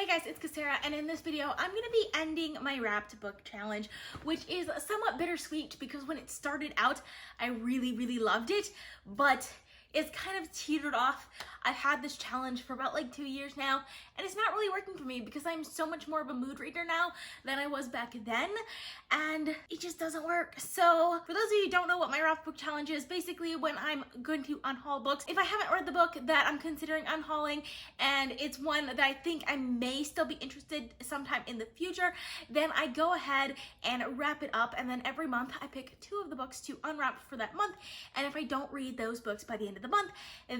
Hey guys, it's Cassera, and in this video, I'm going to be ending my wrapped book challenge, which is somewhat bittersweet because when it started out, I really loved it, but it's kind of teetered off. I've had this challenge for about like 2 years now, and it's not really working for me because I'm so much more of a mood reader now than I was back then, and it just doesn't work. So for those of you who don't know what my wrapped book challenge is, basically when I'm going to unhaul books, if I haven't read the book that I'm considering unhauling and it's one that I think I may still be interested sometime in the future, then I go ahead and wrap it up, and then every month I pick 2 of the books to unwrap for that month, and if I don't read those books by the end of the month,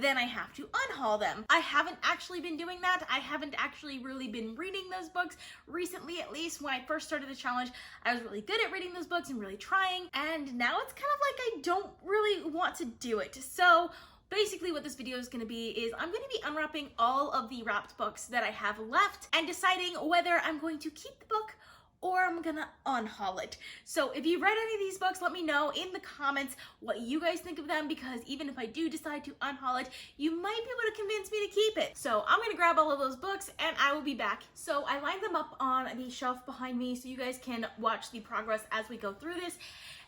then I have to unhaul them. I haven't actually been doing that. I haven't actually really been reading those books recently, at least. When I first started the challenge, I was really good at reading those books and really trying, and now it's kind of like I don't really want to do it. So basically what this video is going to be is I'm going to be unwrapping all of the wrapped books that I have left and deciding whether I'm going to keep the book or I'm gonna unhaul it. So if you've read any of these books, let me know in the comments what you guys think of them, because even if I do decide to unhaul it, you might be able to convince me to keep it. So I'm gonna grab all of those books and I will be back. So I lined them up on the shelf behind me so you guys can watch the progress as we go through this.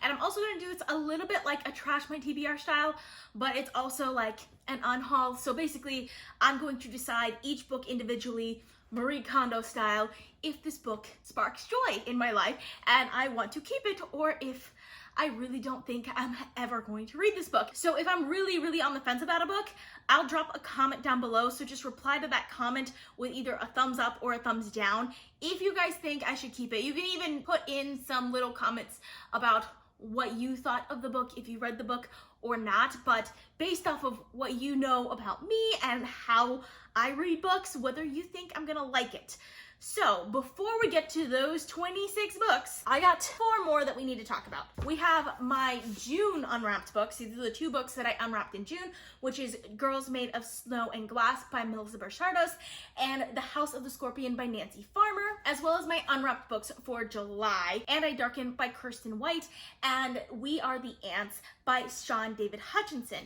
And I'm also gonna do this a little bit like a Trash My TBR style, but it's also like an unhaul. So basically, I'm going to decide each book individually, Marie Kondo style, if this book sparks joy in my life and I want to keep it, or if I really don't think I'm ever going to read this book. So if I'm really on the fence about a book, I'll drop a comment down below, so just reply to that comment with either a thumbs up or a thumbs down if you guys think I should keep it. You can even put in some little comments about what you thought of the book, if you read the book or not, but based off of what you know about me and how I read books, whether you think I'm gonna like it. So before we get to those 26 books, I got 4 more that we need to talk about. We have my June unwrapped books. These are the 2 books that I unwrapped in June, which is Girls Made of Snow and Glass by Melissa Bouchardos and The House of the Scorpion by Nancy Farmer, as well as my unwrapped books for July, And I Darkened by Kirsten White and We Are the Ants by Sean David Hutchinson.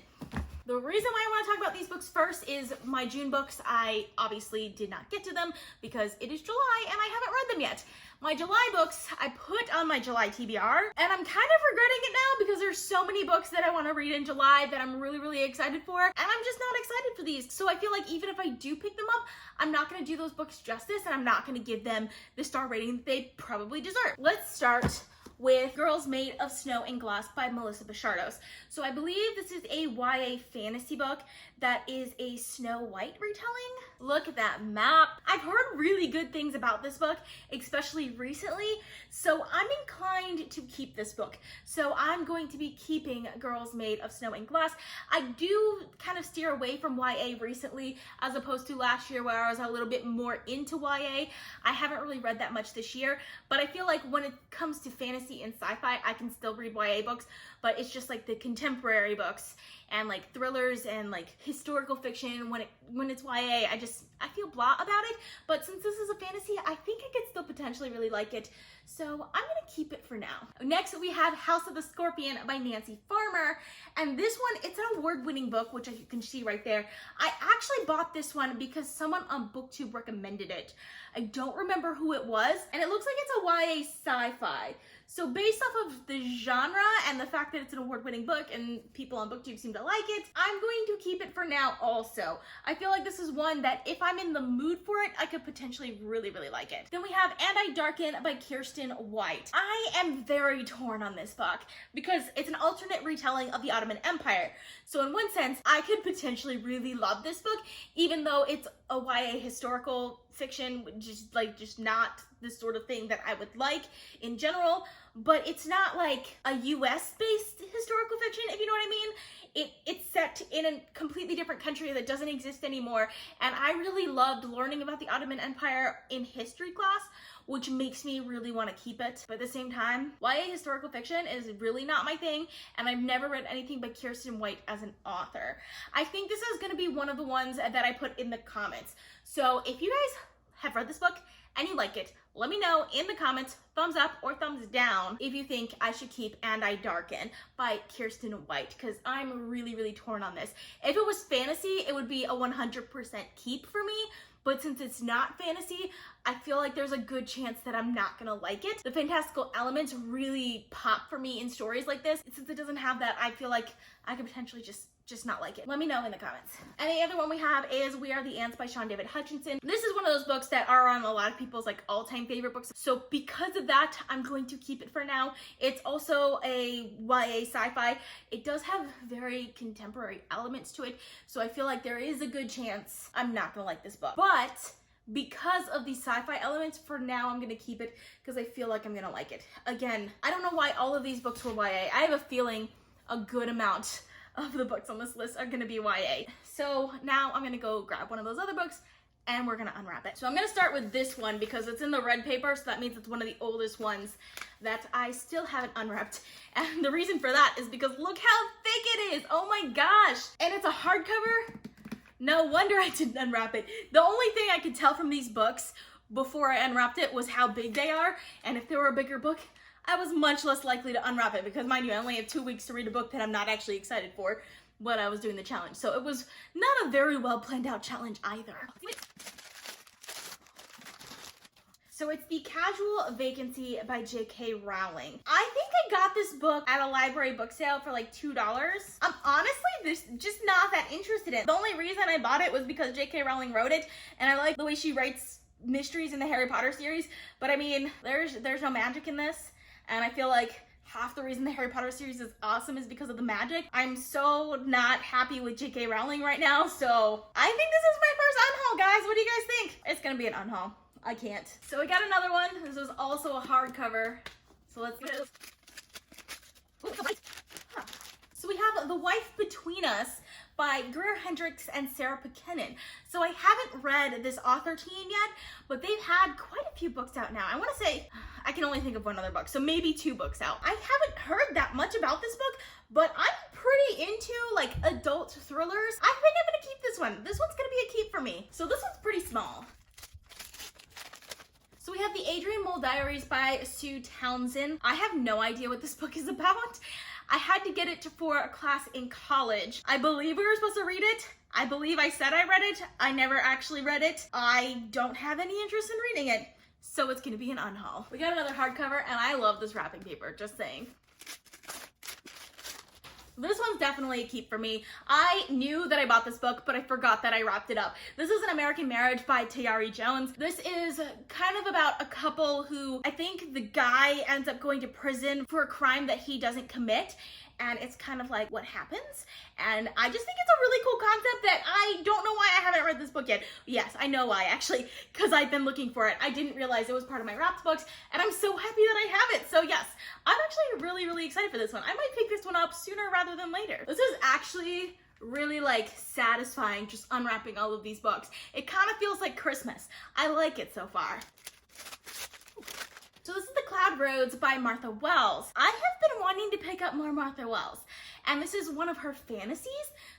The reason why I want to talk about these books first is my June books, I obviously did not get to them because it is July and I haven't read them yet. My July books, I put on my July TBR, and I'm kind of regretting it now because there's so many books that I want to read in July that I'm really excited for, and I'm just not excited for these. So I feel like even if I do pick them up, I'm not going to do those books justice, and I'm not going to give them the star rating that they probably deserve. Let's start with Girls Made of Snow and Glass by Melissa Bouchardos. So I believe this is a YA fantasy book that is a Snow White retelling. Look at that map. I've heard really good things about this book, especially recently, so I'm inclined to keep this book. So I'm going to be keeping Girls Made of Snow and Glass. I do kind of steer away from YA recently as opposed to last year where I was a little bit more into YA. I haven't really read that much this year, but I feel like when it comes to fantasy and sci-fi, I can still read YA books, but it's just like the contemporary books and like thrillers and like historical fiction, when it's YA, I feel blah about it. But since this is a fantasy, I think I could still potentially really like it, so I'm gonna keep it for now. Next we have House of the Scorpion by Nancy Farmer, and this one, it's an award-winning book, which you can see right there. I actually bought this one because someone on BookTube recommended it. I don't remember who it was, and it looks like it's a YA sci-fi. So based off of the genre and the fact that it's an award-winning book and people on BookTube seem to like it, I'm going to keep it for now also. I feel like this is one that if I'm in the mood for it, I could potentially really like it. Then we have And I Darken by Kirsten White. I am very torn on this book because it's an alternate retelling of the Ottoman Empire. So in one sense, I could potentially really love this book, even though it's a YA historical fiction, just not the sort of thing that I would like in general, but it's not like a US based historical fiction, if you know what I mean. It's set in a completely different country that doesn't exist anymore, and I really loved learning about the Ottoman Empire in history class, which makes me really want to keep it. But at the same time, YA historical fiction is really not my thing, and I've never read anything by Kirsten White as an author. I think this is going to be one of the ones that I put in the comments. So if you guys have read this book and you like it, let me know in the comments, thumbs up or thumbs down, if you think I should keep And I Darken by Kirsten White, because I'm really torn on this. If it was fantasy, it would be a 100% keep for me, but since it's not fantasy, I feel like there's a good chance that I'm not gonna like it. The fantastical elements really pop for me in stories like this. Since it doesn't have that, I feel like I could potentially just not like it. Let me know in the comments. And the other one we have is We Are the Ants by Sean David Hutchinson. This is one of those books that are on a lot of people's like all-time favorite books. So because of that, I'm going to keep it for now. It's also a YA sci-fi. It does have very contemporary elements to it. So I feel like there is a good chance I'm not gonna like this book. But because of the sci-fi elements, for now I'm gonna keep it because I feel like I'm gonna like it. Again, I don't know why all of these books were YA. I have a feeling a good amount of the books on this list are gonna be YA. So now I'm gonna go grab one of those other books and we're gonna unwrap it. So I'm gonna start with this one because it's in the red paper, so that means it's one of the oldest ones that I still haven't unwrapped. And the reason for that is because look how thick it is, oh my gosh. And it's a hardcover. No wonder I didn't unwrap it. The only thing I could tell from these books before I unwrapped it was how big they are, and if they were a bigger book, I was much less likely to unwrap it because, mind you, I only have 2 weeks to read a book that I'm not actually excited for when I was doing the challenge. So it was not a very well planned out challenge either. So it's The Casual Vacancy by J.K. Rowling. I think I got this book at a library book sale for like $2. I'm honestly just not that interested in it. The only reason I bought it was because J.K. Rowling wrote it, and I like the way she writes mysteries in the Harry Potter series. But I mean, there's no magic in this. And I feel like half the reason the Harry Potter series is awesome is because of the magic. I'm so not happy with J.K. Rowling right now, so I think this is my first unhaul, guys. What do you guys think? It's gonna be an unhaul. I can't. So we got another one. This is also a hardcover. So let's get it. So we have The Wife Between Us by Greer Hendricks and Sarah Pekinen. So I haven't read this author team yet, but they've had quite a few books out now. I want to say, I can only think of one other book, so maybe 2 books out. I haven't heard that much about this book, but I'm pretty into like adult thrillers. I think I'm gonna keep this one. This one's gonna be a keep for me. So this one's pretty small. So we have the Adrian Diaries by Asou Townsend. I have no idea what this book is about. I had to get it for a class in college. I believe we were supposed to read it. I believe I said I read it. I never actually read it. I don't have any interest in reading it. So it's gonna be an unhaul. We got another hardcover, and I love this wrapping paper, just saying. This one's definitely a keep for me. I knew that I bought this book, but I forgot that I wrapped it up. This is An American Marriage by Dari Jones. This is kind of about a couple who, I think the guy ends up going to prison for a crime that he doesn't commit. And it's kind of like what happens. And I just think it's a really cool concept that I don't know why I haven't read this book yet. Yes, I know why actually, because I've been looking for it. I didn't realize it was part of my wrapped books, and I'm so happy that I have it. So yes, I'm actually really excited for this one. I might pick this one up sooner rather than later. This is actually really like satisfying just unwrapping all of these books. It kind of feels like Christmas. I like it so far. So this is The Cloud Roads by Martha Wells. I have been wanting to pick up more Martha Wells, and this is one of her fantasies,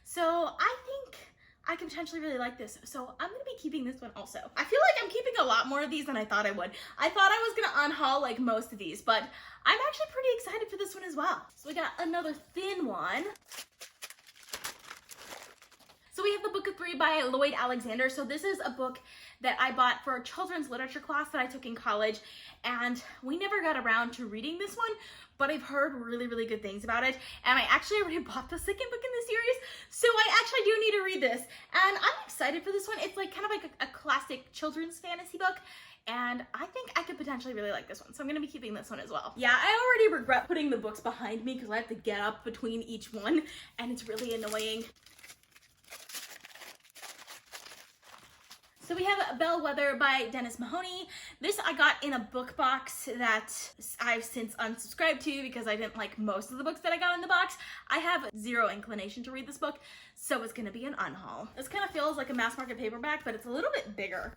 so I think I can potentially really like this. So I'm gonna be keeping this one also. I feel like I'm keeping a lot more of these than I thought I would. I thought I was gonna unhaul like most of these, but I'm actually pretty excited for this one as well. So we got another thin one. So we have The Book of Three by Lloyd Alexander. So this is a book that I bought for a children's literature class that I took in college, and we never got around to reading this one, but I've heard really good things about it, and I actually already bought the second book in the series, so I actually do need to read this, and I'm excited for this one. It's like kind of like a classic children's fantasy book, and I think I could potentially really like this one, so I'm gonna be keeping this one as well. Yeah, I already regret putting the books behind me because I have to get up between each one, and it's really annoying. So we have Bellwether by Dennis Mahoney. This I got in a book box that I've since unsubscribed to because I didn't like most of the books that I got in the box. I have zero inclination to read this book, so it's gonna be an unhaul. This kind of feels like a mass market paperback, but it's a little bit bigger.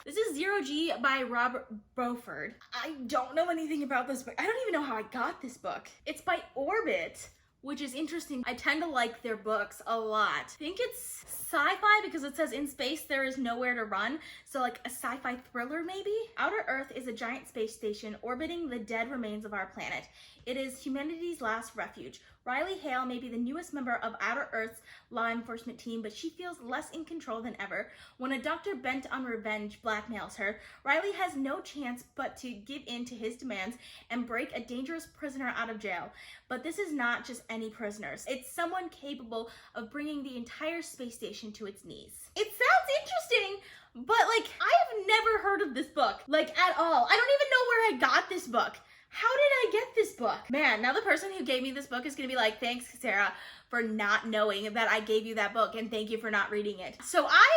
This is Zero G by Robert Beauford. I don't know anything about this book. I don't even know how I got this book. It's by Orbit, which is interesting. I tend to like their books a lot. I think it's sci-fi because it says in space there is nowhere to run. So like a sci-fi thriller maybe? Outer Earth is a giant space station orbiting the dead remains of our planet. It is humanity's last refuge. Riley Hale may be the newest member of Outer Earth's law enforcement team, but she feels less in control than ever. When a doctor bent on revenge blackmails her, Riley has no chance but to give in to his demands and break a dangerous prisoner out of jail. But this is not just any prisoners. It's someone capable of bringing the entire space station to its knees. It sounds interesting, but like, I have never heard of this book, like at all. I don't even know where I got this book. How did I get this book? Man, now the person who gave me this book is gonna be like, thanks, Sarah, for not knowing that I gave you that book, and thank you for not reading it. So I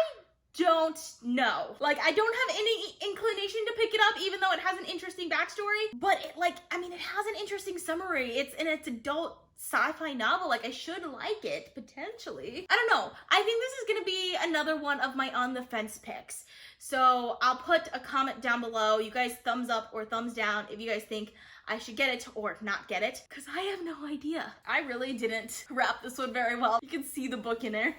don't know. Like, I don't have any inclination to pick it up, even though it has an interesting backstory. But it, like, I mean, it has an interesting summary. It's adult sci-fi novel. Like, I should like it, potentially. I don't know. I think this is gonna be another one of my on the fence picks. So I'll put a comment down below. You guys thumbs up or thumbs down if you guys think I should get it or not get it, because I have no idea. I really didn't wrap this one very well. You can see the book in there.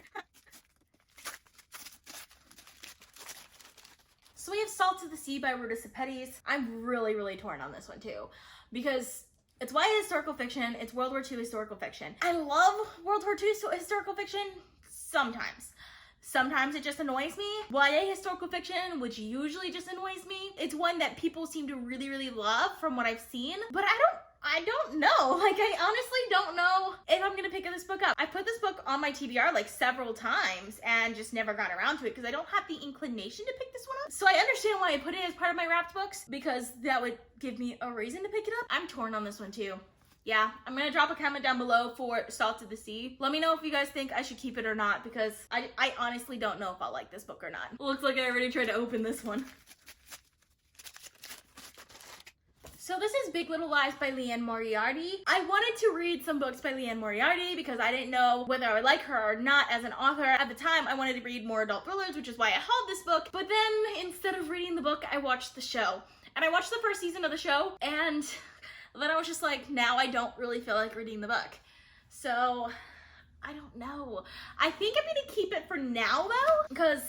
So we have Salt of the Sea by Ruta Sepetys. I'm really torn on this one too, because it's YA historical fiction, it's World War II historical fiction. I love World War II historical fiction sometimes. Sometimes it just annoys me. YA historical fiction, which usually just annoys me. It's one that people seem to really love from what I've seen, but I don't know. Like, I honestly don't know if I'm gonna pick this book up. I put this book on my TBR like several times and just never got around to it because I don't have the inclination to pick this one up. So I understand why I put it as part of my wrapped books, because that would give me a reason to pick it up. I'm torn on this one too. Yeah, I'm gonna drop a comment down below for Salt of the Sea. Let me know if you guys think I should keep it or not, because I honestly don't know if I'll like this book or not. Looks like I already tried to open this one. So this is Big Little Lies by Liane Moriarty. I wanted to read some books by Liane Moriarty because I didn't know whether I would like her or not as an author. At the time, I wanted to read more adult thrillers, which is why I hauled this book. But then, instead of reading the book, I watched the show. And I watched the first season of the show, and then I was just like, now I don't really feel like reading the book. So, I don't know. I think I'm gonna keep it for now though, because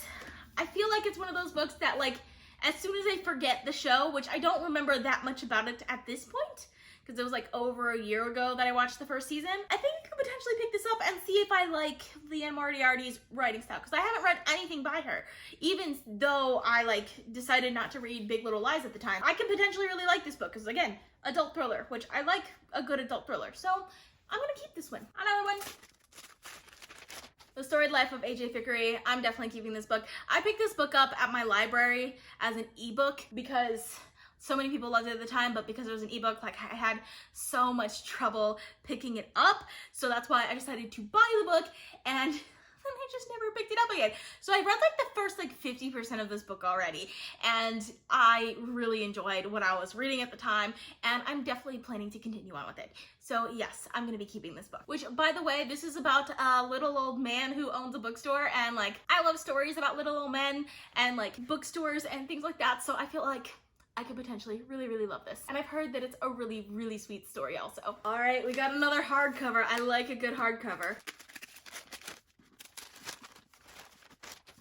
I feel like it's one of those books that, like, as soon as I forget the show, which I don't remember that much about it at this point, because it was like over a year ago that I watched the first season, I think I could potentially pick this up and see if I like Liane Moriarty's writing style, because I haven't read anything by her. Even though I like decided not to read Big Little Lies at the time, I could potentially really like this book, because again, adult thriller, which I like a good adult thriller. So I'm gonna keep this one. Another one. The Storied Life of A.J. Thickery. I'm definitely keeping this book. I picked this book up at my library as an ebook because so many people loved it at the time, but because it was an ebook, like, I had so much trouble picking it up. So that's why I decided to buy the book, and then I just never picked it up again. So I read like the first like 50% of this book already, and I really enjoyed what I was reading at the time, and I'm definitely planning to continue on with it. So yes, I'm gonna be keeping this book. Which, by the way, this is about a little old man who owns a bookstore, and like, I love stories about little old men and like bookstores and things like that, so I feel like I could potentially really love this. And I've heard that it's a really sweet story also. All right, we got another hardcover. I like a good hardcover.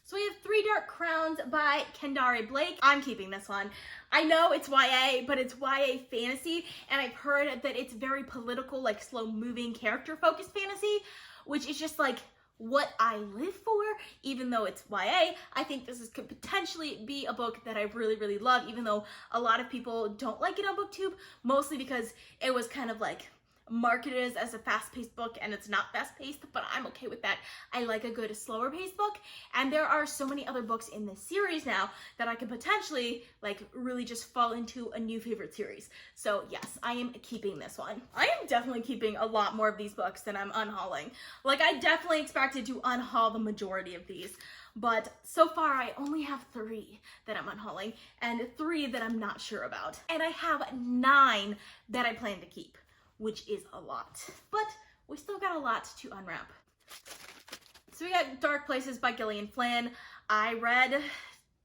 So we have Three Dark Crowns by Kendare Blake. I'm keeping this one. I know it's YA, but it's YA fantasy, and I've heard that it's very political, like slow-moving, character-focused fantasy, which is just like what I live for. Even though it's YA, I think this could potentially be a book that I really love, even though a lot of people don't like it on BookTube, mostly because it was kind of like marketed as a fast-paced book, and it's not fast-paced, but I'm okay with that. I like a good slower-paced book, and there are so many other books in this series now that I could potentially like really just fall into a new favorite series. So yes, I am keeping this one. I am definitely keeping a lot more of these books than I'm unhauling. Like, I definitely expected to unhaul the majority of these, but so far I only have 3 that I'm unhauling and 3 that I'm not sure about, and I have 9 that I plan to keep, which is a lot, but we still got a lot to unwrap. So we got Dark Places by Gillian Flynn. I read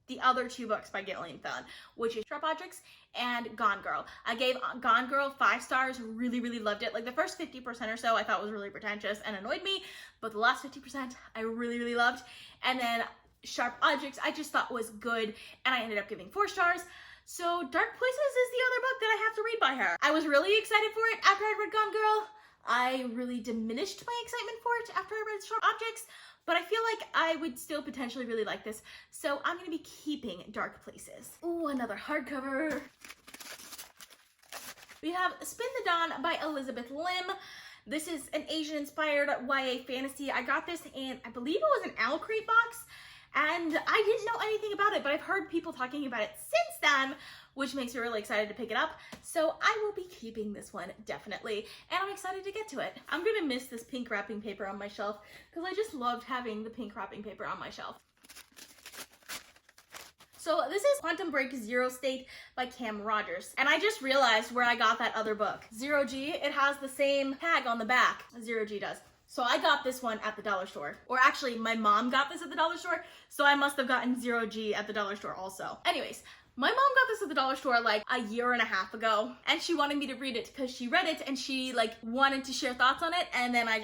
the other 2 books by Gillian Flynn, which is Sharp Objects and Gone Girl. I gave Gone Girl 5 stars, really loved it. Like, the first 50% or so I thought was really pretentious and annoyed me, but the last 50% I really loved. And then Sharp Objects I just thought was good, and I ended up giving 4 stars. So Dark Places is the other book that I have to read by her. I was really excited for it after I read Gone Girl. I really diminished my excitement for it after I read Sharp Objects, but I feel like I would still potentially really like this, so I'm gonna be keeping Dark Places. Ooh, another hardcover. We have Spin the Dawn by Elizabeth Lim. This is an Asian-inspired YA fantasy. I got this in, I believe it was an Owl Crate box, and I didn't know anything about it, but I've heard people talking about it since then, which makes me really excited to pick it up. So I will be keeping this one, definitely, and I'm excited to get to it. I'm gonna miss this pink wrapping paper on my shelf, because I just loved having the pink wrapping paper on my shelf. So this is Quantum Break Zero State by Cam Rogers. And I just realized where I got that other book. Zero G, it has the same tag on the back. Zero G does. So I got this one at the dollar store. Or actually, my mom got this at the dollar store, so I must have gotten Zero G at the dollar store also. Anyways, my mom got this at the dollar store like a year and a half ago, and she wanted me to read it because she read it and she like wanted to share thoughts on it, and then I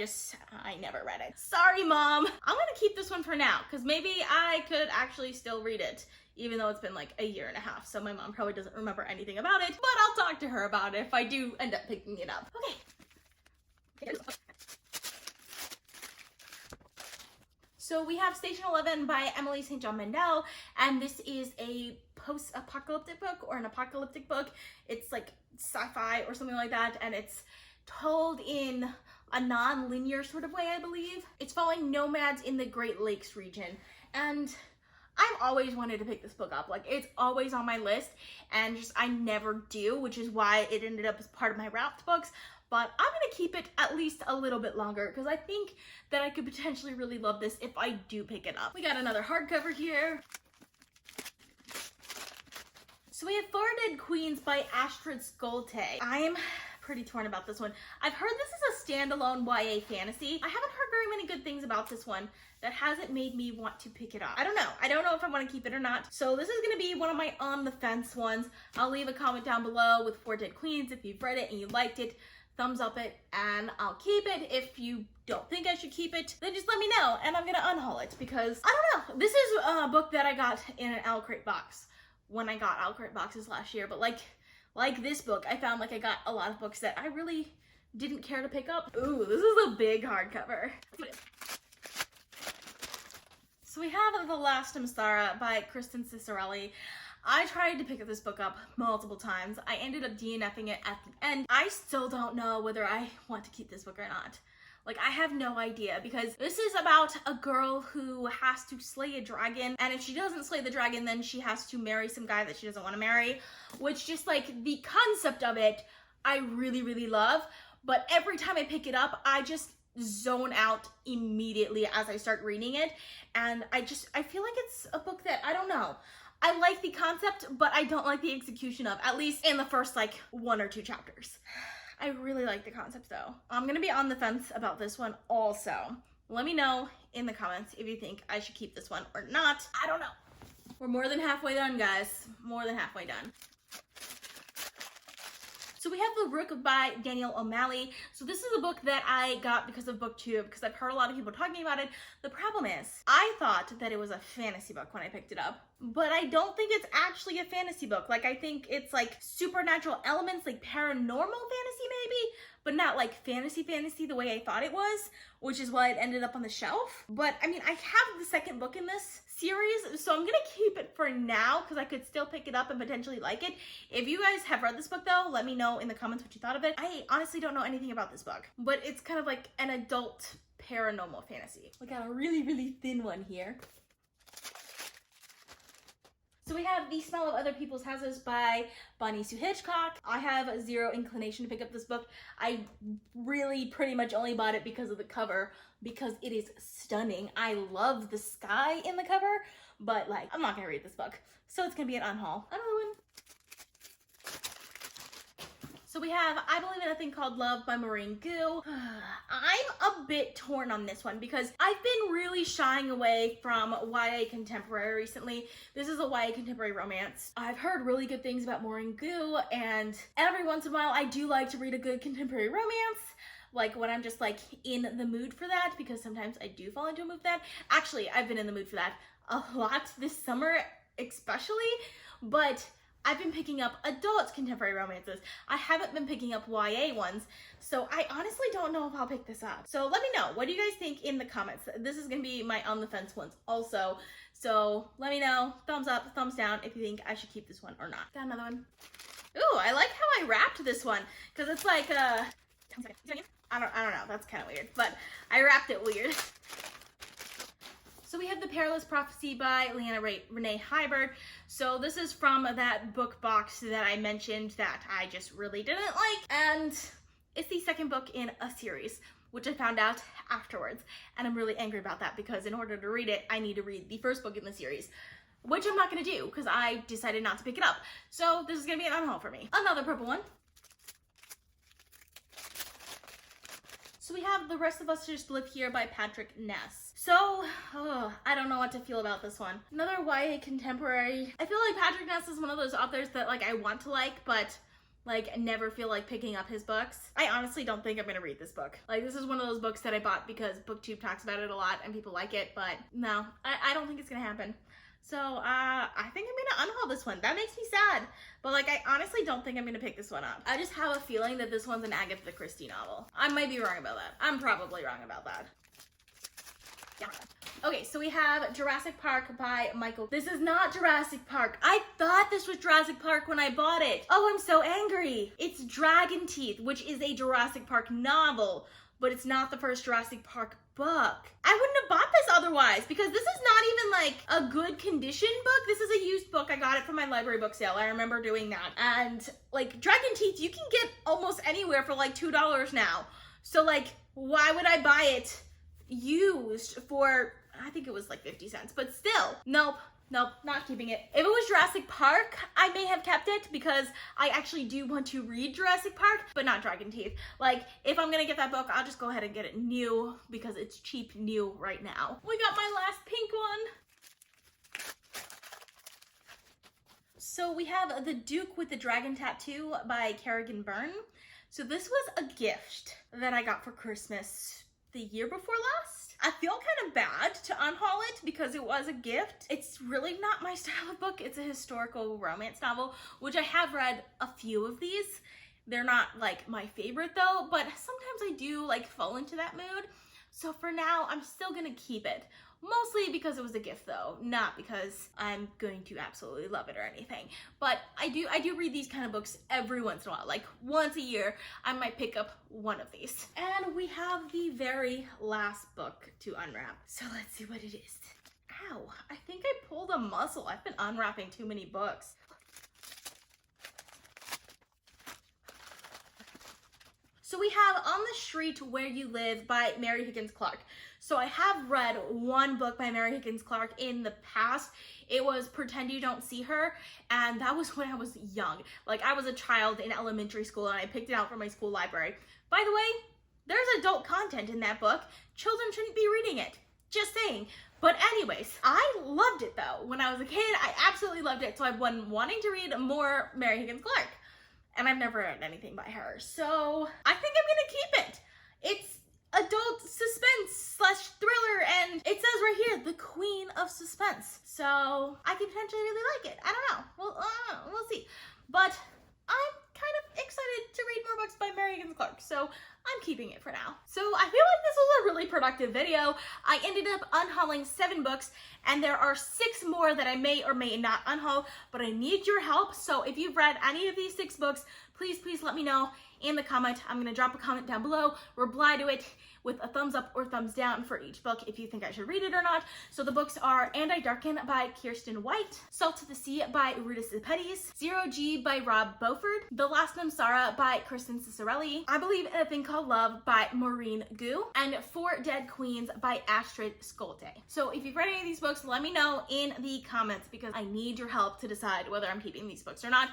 never read it. Sorry, Mom. I'm gonna keep this one for now because maybe I could actually still read it, even though it's been like a year and a half, so my mom probably doesn't remember anything about it, but I'll talk to her about it if I do end up picking it up. Okay. So we have Station 11 by Emily St. John Mandel, and this is a post-apocalyptic book or an apocalyptic book. It's like sci-fi or something like that, and it's told in a non-linear sort of way, I believe. It's following nomads in the Great Lakes region, and I've always wanted to pick this book up. Like, it's always on my list, and just I never do, which is why it ended up as part of my wrapped books. But I'm gonna keep it at least a little bit longer because I think that I could potentially really love this if I do pick it up. We got another hardcover here. So we have Thorn Queens by Astrid Skolte. I'm pretty torn about this one. I've heard this is a standalone YA fantasy. I haven't heard very many good things about this one. That hasn't made me want to pick it up. I don't know. I don't know if I want to keep it or not. So this is going to be one of my on the fence ones. I'll leave a comment down below with 4 Dead Queens if you've read it and you liked it. Thumbs up it and I'll keep it. If you don't think I should keep it, then just let me know and I'm going to unhaul it because I don't know. This is a book that I got in an Owl Crate box when I got Owl Crate boxes last year. But like this book, I found like I got a lot of books that I really didn't care to pick up. Ooh, this is a big hardcover. So we have The Last Samsara by Kirsten Cicerelli. I tried to pick this book up multiple times. I ended up DNFing it at the end. I still don't know whether I want to keep this book or not. Like, I have no idea because this is about a girl who has to slay a dragon, and if she doesn't slay the dragon, then she has to marry some guy that she doesn't want to marry, which just like the concept of it, I really, really love. But every time I pick it up, I just zone out immediately as I start reading it, and I feel like it's a book that, I don't know, I like the concept, but I don't like the execution of, at least in the first like 1 or 2 chapters. I really like the concept though. I'm gonna be on the fence about this one also. Let me know in the comments if you think I should keep this one or not. I don't know. We're more than halfway done, guys. More than halfway done. So we have The Brook by Danielle O'Malley. So this is a book that I got because of BookTube, because I've heard a lot of people talking about it. The problem is, I thought that it was a fantasy book when I picked it up, but I don't think it's actually a fantasy book. Like, I think it's like supernatural elements, like paranormal fantasy maybe, but not like fantasy the way I thought it was, which is why it ended up on the shelf. But I mean, I have the second book in this series, so I'm gonna keep it for now because I could still pick it up and potentially like it. If you guys have read this book though, let me know in the comments what you thought of it. I honestly don't know anything about this book, but it's kind of like an adult paranormal fantasy. We got a really, really thin one here. So we have The Smell of Other People's Houses by Bonnie Sue Hitchcock. I have zero inclination to pick up this book. I really pretty much only bought it because of the cover, because it is stunning. I love the sky in the cover, but like, I'm not gonna read this book. So it's gonna be an unhaul. Another one. So we have I Believe in a Thing Called Love by Maureen Gu. I'm a bit torn on this one because I've been really shying away from YA contemporary recently. This is a YA contemporary romance. I've heard really good things about Maureen Gu, and every once in a while I do like to read a good contemporary romance, like when I'm just like in the mood for that, because sometimes I do fall into a mood for that. Actually, I've been in the mood for that a lot this summer especially, but I've been picking up adult contemporary romances. I haven't been picking up YA ones, so I honestly don't know if I'll pick this up. So let me know, what do you guys think in the comments? This is gonna be my on the fence ones also, so let me know, thumbs up, thumbs down, if you think I should keep this one or not. Got another one. Ooh, I like how I wrapped this one, because it's like, I don't know, that's kind of weird, but I wrapped it weird. So we have The Perilous Prophecy by Liane Renee Hyberd. So this is from that book box that I mentioned that I just really didn't like. And it's the second book in a series, which I found out afterwards. And I'm really angry about that because in order to read it, I need to read the first book in the series, which I'm not gonna do because I decided not to pick it up. So this is gonna be an unhaul for me. Another purple one. So we have The Rest of Us Just Live Here by Patrick Ness. So, I don't know what to feel about this one. Another YA contemporary. I feel like Patrick Ness is one of those authors that like I want to like, but like never feel like picking up his books. I honestly don't think I'm gonna read this book. Like this is one of those books that I bought because BookTube talks about it a lot and people like it, but no, I don't think it's gonna happen. So, I think I'm gonna unhaul this one. That makes me sad. But like, I honestly don't think I'm gonna pick this one up. I just have a feeling that this one's an Agatha Christie novel. I might be wrong about that. I'm probably wrong about that. Yeah. Okay, so we have Jurassic Park by Michael. This is not Jurassic Park. I thought this was Jurassic Park when I bought it. Oh, I'm so angry. It's Dragon Teeth, which is a Jurassic Park novel, but it's not the first Jurassic Park book. I wouldn't have bought this otherwise because this is not even like a good condition book. This is a used book. I got it from my library book sale. I remember doing that. And like Dragon Teeth, you can get almost anywhere for like $2 now. So like, why would I buy it used for, I think it was like 50 cents, but still, nope, not keeping it. If it was Jurassic Park, I may have kept it because I actually do want to read Jurassic Park, but not Dragon Teeth. Like, if I'm gonna get that book, I'll just go ahead and get it new because it's cheap new right now. We got my last pink one. So we have The Duke with the Dragon Tattoo by Kerrigan Byrne. So this was a gift that I got for Christmas the year before last. I feel kind of bad to unhaul it because it was a gift. It's really not my style of book. It's a historical romance novel, which I have read a few of these. They're not like my favorite though, but sometimes I do like fall into that mood. So for now, I'm still gonna keep it. Mostly because it was a gift though, not because I'm going to absolutely love it or anything. But I do read these kind of books every once in a while. Like once a year, I might pick up one of these. And we have the very last book to unwrap. So let's see what it is. Ow, I think I pulled a muscle. I've been unwrapping too many books. So we have On the Street Where You Live by Mary Higgins Clark. So I have read one book by Mary Higgins Clark in the past. It was Pretend You Don't See Her, and that was when I was young. Like I was a child in elementary school and I picked it out from my school library. By the way, there's adult content in that book. Children shouldn't be reading it. Just saying. But anyways, I loved it though. When I was a kid, I absolutely loved it. So I've been wanting to read more Mary Higgins Clark. And I've never read anything by her. So I think I'm gonna keep it. It's adult suspense / thriller, and it says right here, the queen of suspense. So I could potentially really like it. I don't know. We'll see. But I'm kind of excited to read more books by Mary Higgins Clark. So I'm keeping it for now. So I feel like this was a really productive video. I ended up unhauling 7 books, and there are 6 more that I may or may not unhaul, but I need your help. So if you've read any of these 6 books, please let me know in the comment. I'm gonna drop a comment down below, reply to it with a thumbs up or thumbs down for each book if you think I should read it or not. So the books are And I Darken by Kirsten White, Salt to the Sea by Ruta Sepetys, Zero G by Rob Beauford, The Last Namsara by Kristen Cicerelli, I Believe in a Thing Called Love by Maureen Gu, and 4 Dead Queens by Astrid Skolte. So if you've read any of these books, let me know in the comments because I need your help to decide whether I'm keeping these books or not.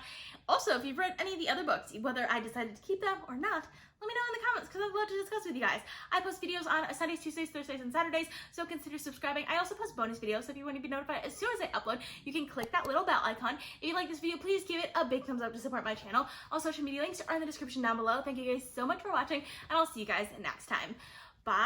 Also, if you've read any of the other books, whether I decided to keep them or not, let me know in the comments because I'd love to discuss with you guys. I post videos on Sundays, Tuesdays, Thursdays, and Saturdays, so consider subscribing. I also post bonus videos, so if you want to be notified as soon as I upload, you can click that little bell icon. If you like this video, please give it a big thumbs up to support my channel. All social media links are in the description down below. Thank you guys so much for watching, and I'll see you guys next time. Bye!